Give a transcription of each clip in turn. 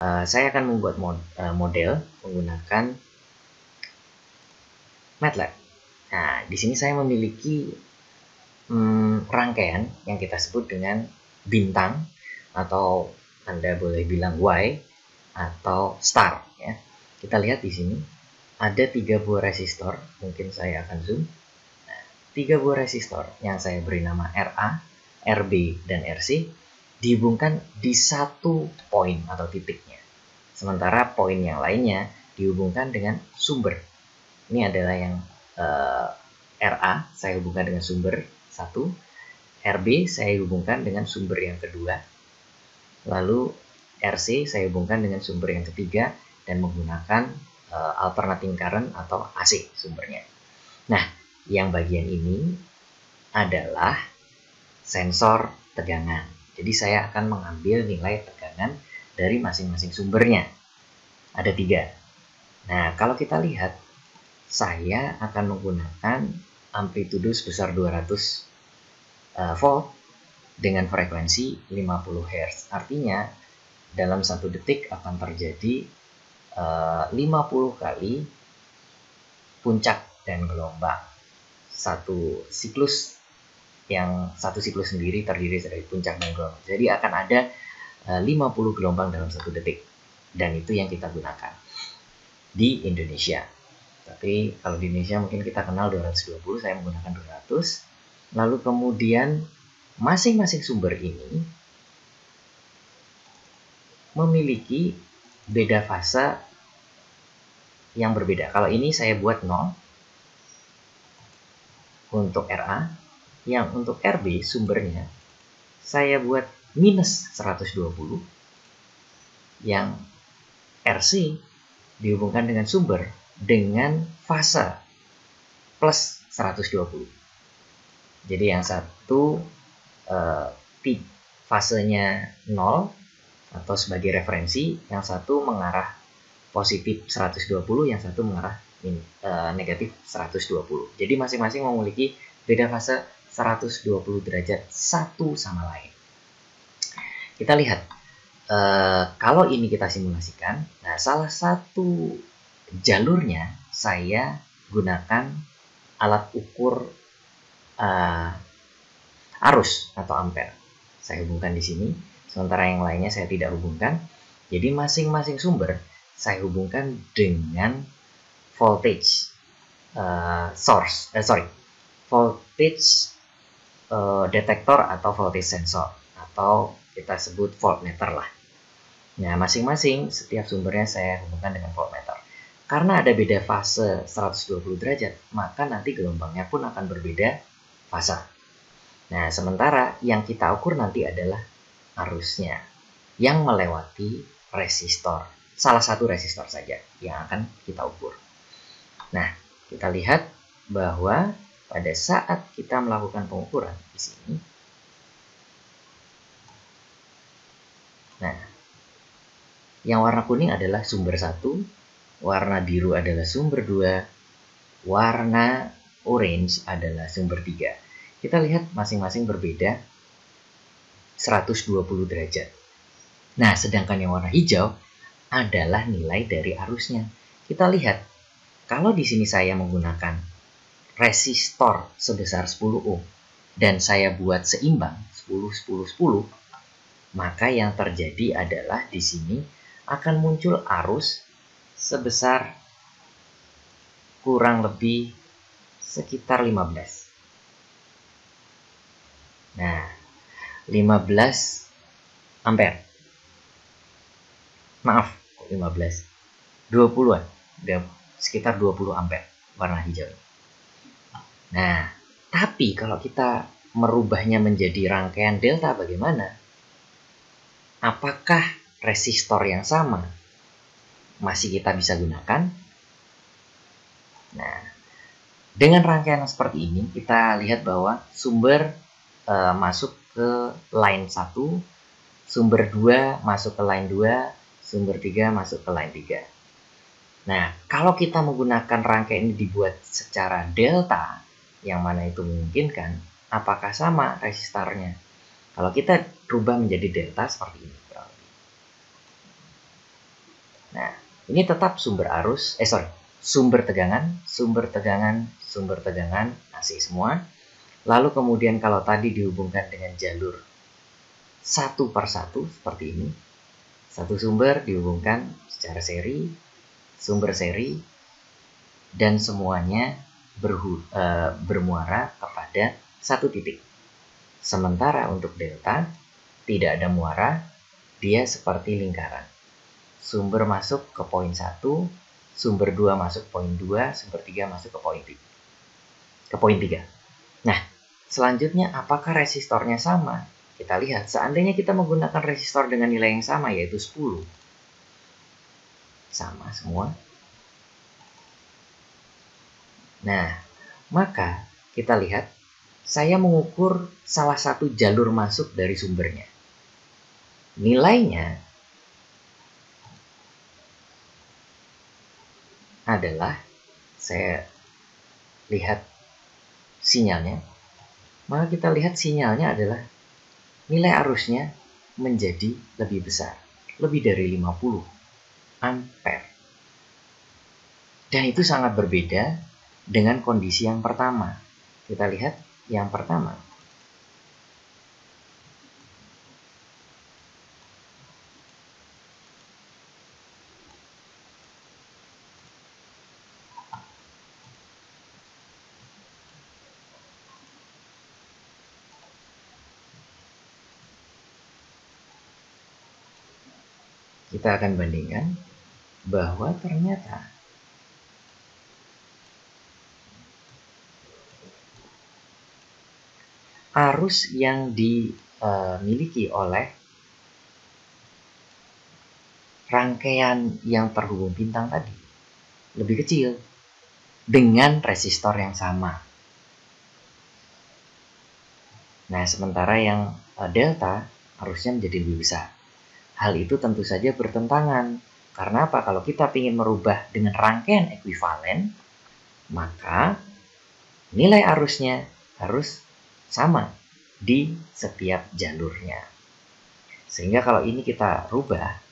Saya akan membuat model menggunakan MATLAB. Nah, di sini saya memiliki rangkaian yang kita sebut dengan bintang, atau Anda boleh bilang Y, atau star. Ya. Kita lihat di sini ada 3 buah resistor. Mungkin saya akan zoom. Nah, 3 buah resistor yang saya beri nama RA, RB, dan RC dihubungkan di satu poin atau titiknya. Sementara poin yang lainnya dihubungkan dengan sumber. Ini adalah yang RA saya hubungkan dengan sumber 1, RB saya hubungkan dengan sumber yang kedua, lalu RC saya hubungkan dengan sumber yang ketiga dan menggunakan alternating current atau AC sumbernya. Nah, yang bagian ini adalah sensor tegangan. Jadi saya akan mengambil nilai tegangan dari masing-masing sumbernya. Ada 3. Nah, kalau kita lihat, saya akan menggunakan amplitudo sebesar 200 volt dengan frekuensi 50 Hz. Artinya, dalam 1 detik akan terjadi 50 kali puncak dan gelombang. Satu siklus sendiri terdiri dari puncak dan gelombang. Jadi akan ada 50 gelombang dalam 1 detik. Dan itu yang kita gunakan di Indonesia. Tapi kalau di Indonesia mungkin kita kenal 220, saya menggunakan 200. Lalu kemudian masing-masing sumber ini memiliki beda fase yang berbeda. Kalau ini saya buat 0 untuk RA, yang untuk RB sumbernya saya buat minus 120, yang RC dihubungkan dengan sumber dengan fase plus 120. Jadi yang satu fasenya 0 atau sebagai referensi, yang satu mengarah positif 120, yang satu mengarah negatif 120. Jadi masing-masing memiliki beda fase 120 derajat satu sama lain. Kita lihat, kalau ini kita simulasikan, nah salah satu jalurnya saya gunakan alat ukur arus atau ampere. Saya hubungkan di sini, sementara yang lainnya saya tidak hubungkan. Jadi masing-masing sumber saya hubungkan dengan voltage voltage detektor atau voltage sensor, atau kita sebut voltmeter lah. Nah, masing-masing setiap sumbernya saya hubungkan dengan voltmeter. Karena ada beda fase 120 derajat, maka nanti gelombangnya pun akan berbeda fase. Nah, sementara yang kita ukur nanti adalah arusnya yang melewati resistor. Salah satu resistor saja yang akan kita ukur. Nah, kita lihat bahwa pada saat kita melakukan pengukuran di sini, nah, yang warna kuning adalah sumber 1, warna biru adalah sumber 2, warna orange adalah sumber 3. Kita lihat masing-masing berbeda 120 derajat. Nah, sedangkan yang warna hijau adalah nilai dari arusnya. Kita lihat, kalau di sini saya menggunakan resistor sebesar 10 ohm dan saya buat seimbang 10 10 10, maka yang terjadi adalah di sini akan muncul arus sebesar kurang lebih sekitar 15. Nah, 15 ampere. Maaf, 15. 20-an. Sekitar 20 ampere warna hijau. Nah, tapi kalau kita merubahnya menjadi rangkaian delta bagaimana? Apakah resistor yang sama masih kita bisa gunakan? Nah, dengan rangkaian seperti ini, kita lihat bahwa sumber masuk ke line 1, sumber 2 masuk ke line 2, sumber 3 masuk ke line 3. Nah, kalau kita menggunakan rangkaian ini dibuat secara delta, yang mana itu memungkinkan, apakah sama resistornya? Kalau kita rubah menjadi delta seperti ini. Nah, ini tetap sumber arus, sumber tegangan, sumber tegangan, sumber tegangan, AC semua. Lalu kemudian kalau tadi dihubungkan dengan jalur satu per satu seperti ini, satu sumber dihubungkan secara seri, sumber seri, dan semuanya bermuara kepada satu titik. Sementara untuk delta tidak ada muara, dia seperti lingkaran. Sumber masuk ke poin 1, sumber 2 masuk poin 2, sumber 3 masuk ke poin 3. Nah, selanjutnya apakah resistornya sama? Kita lihat, seandainya kita menggunakan resistor dengan nilai yang sama, yaitu 10. Sama semua. Nah, maka kita lihat, saya mengukur salah satu jalur masuk dari sumbernya. Nilainya adalah, saya lihat sinyalnya, maka kita lihat sinyalnya adalah nilai arusnya menjadi lebih besar, lebih dari 50 ampere. Dan itu sangat berbeda dengan kondisi yang pertama. Kita lihat yang pertama. Kita akan bandingkan bahwa ternyata arus yang dimiliki oleh rangkaian yang terhubung bintang tadi lebih kecil dengan resistor yang sama. Nah, sementara yang delta arusnya menjadi lebih besar. Hal itu tentu saja bertentangan. Karena apa? Kalau kita ingin merubah dengan rangkaian ekuivalen, maka nilai arusnya harus sama di setiap jalurnya. Sehingga kalau ini kita rubah,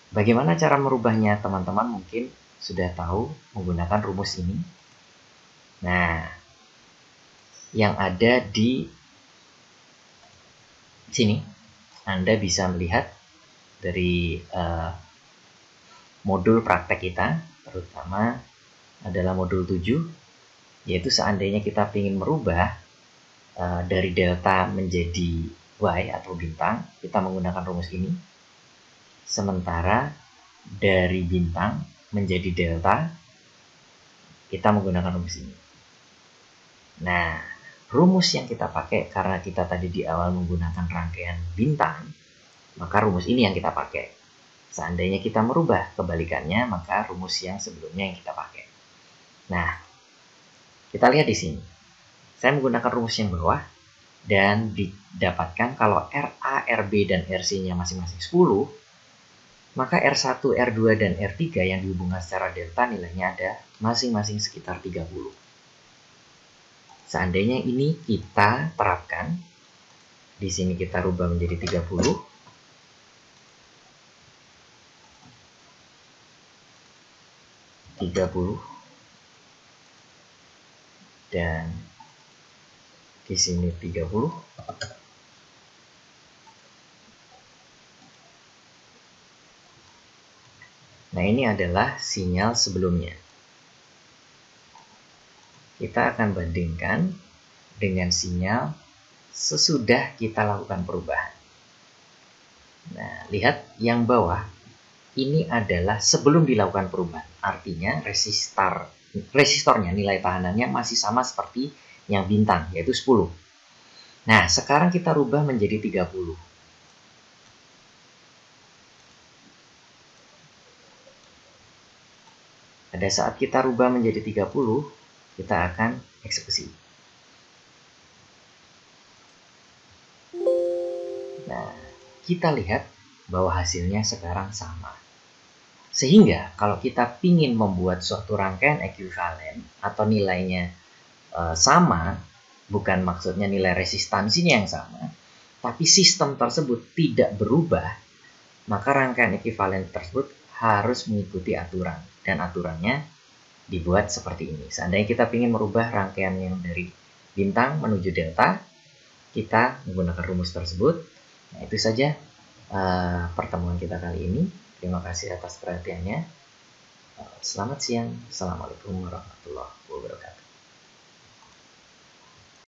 bagaimana cara merubahnya? Teman-teman mungkin sudah tahu menggunakan rumus ini. Nah, yang ada di sini, Anda bisa melihat dari modul praktek kita, terutama adalah modul 7, yaitu seandainya kita ingin merubah dari delta menjadi Y atau bintang, kita menggunakan rumus ini. Sementara dari bintang menjadi delta, kita menggunakan rumus ini. Nah, rumus yang kita pakai, karena kita tadi di awal menggunakan rangkaian bintang, maka rumus ini yang kita pakai. Seandainya kita merubah kebalikannya, maka rumus yang sebelumnya yang kita pakai. Nah, kita lihat di sini. Saya menggunakan rumus yang bawah, dan didapatkan kalau RA, RB, dan RC-nya masing-masing 10, maka R1, R2, dan R3 yang dihubungkan secara delta nilainya ada masing-masing sekitar 30. Seandainya ini kita terapkan, di sini kita rubah menjadi 30. Dan di sini 30. Nah, ini adalah sinyal sebelumnya. Kita akan bandingkan dengan sinyal sesudah kita lakukan perubahan. Nah, lihat yang bawah, ini adalah sebelum dilakukan perubahan. Artinya resistornya, nilai tahanannya masih sama seperti yang bintang, yaitu 10. Nah, sekarang kita rubah menjadi 30. Pada saat kita rubah menjadi 30, kita akan eksekusi. Nah, kita lihat bahwa hasilnya sekarang sama. Sehingga kalau kita ingin membuat suatu rangkaian ekuivalen atau nilainya sama, bukan maksudnya nilai resistansinya yang sama, tapi sistem tersebut tidak berubah, maka rangkaian ekuivalen tersebut harus mengikuti aturan, dan aturannya dibuat seperti ini. Seandainya kita ingin merubah rangkaian yang dari bintang menuju delta, kita menggunakan rumus tersebut. Nah, itu saja pertemuan kita kali ini. Terima kasih atas perhatiannya. Selamat siang. Assalamualaikum warahmatullahi wabarakatuh.